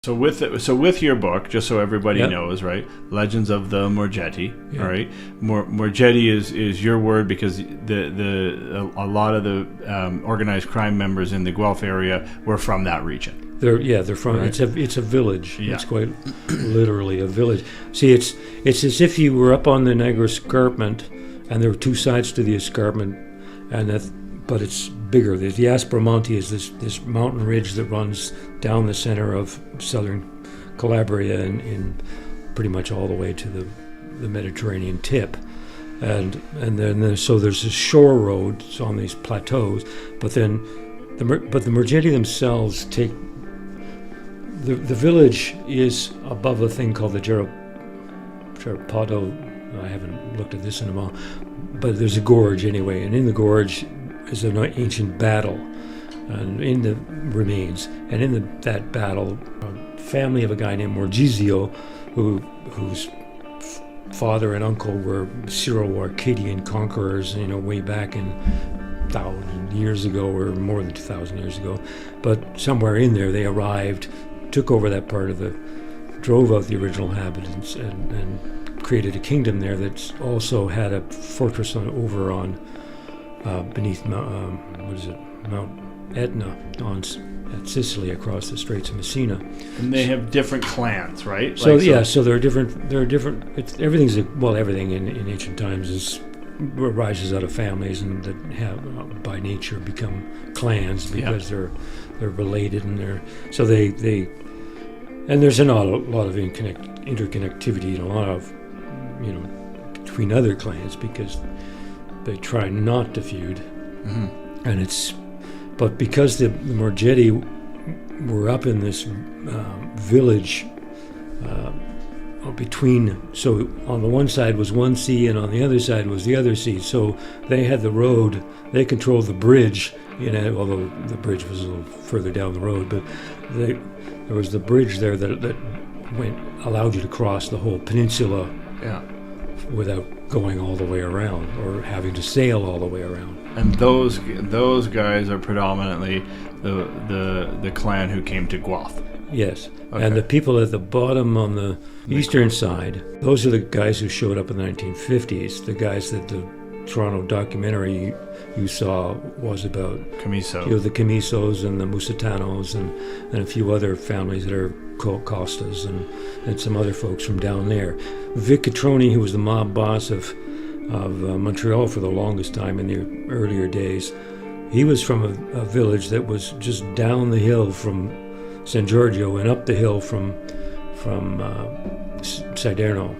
So with your book, just so everybody Yep. knows, right? Legends of the Morgetti, Yeah. all right? Morgetti is your word because a lot of the organized crime members in the Guelph area were from that region. They're from. Right. It's a village. Yeah. It's quite literally a village. See, it's as if you were up on the Niagara Escarpment, and there were two sides to the escarpment, but it's bigger. The Aspromonte is this mountain ridge that runs down the center of southern Calabria and in pretty much all the way to the Mediterranean tip, and then there's a shore road on these plateaus, but the Morgetti themselves take. The village is above a thing called the Gerapado. I haven't looked at this in a while, but there's a gorge anyway, and in the gorge is an ancient battle, and in the remains, and in that battle, a family of a guy named Morgizio, whose father and uncle were Syro-Arcadian conquerors, way back in 1,000 years ago, or more than 2,000 years ago, but somewhere in there they arrived, took over that part drove out the original inhabitants, and created a kingdom there that's also had a fortress over on beneath Mount Etna at Sicily, across the Straits of Messina. And they have different clans, right? So there are different. Everything's everything in ancient times rises out of families, and that have by nature become clans because they're related, and and there's a lot of interconnectivity and a lot of between other clans because they try not to feud, and but because the Morgetti were up in this village between, so on the one side was one sea and on the other side was the other sea, so they had the road, they controlled the bridge, although the bridge was a little further down the road, but there was the bridge there that allowed you to cross the whole peninsula without going all the way around or having to sail all the way around. And those guys are predominantly the clan who came to Guelph. Yes. Okay. And the people at the bottom on the eastern side, those are the guys who showed up in the 1950s, the guys that the Toronto documentary you saw was about. Camiso. The Camisos and the Musitanos and a few other families that are called Costas and some other folks from down there. Vic Catroni, who was the mob boss of Montreal for the longest time in the earlier days, he was from a village that was just down the hill from San Giorgio and up the hill from Siderno.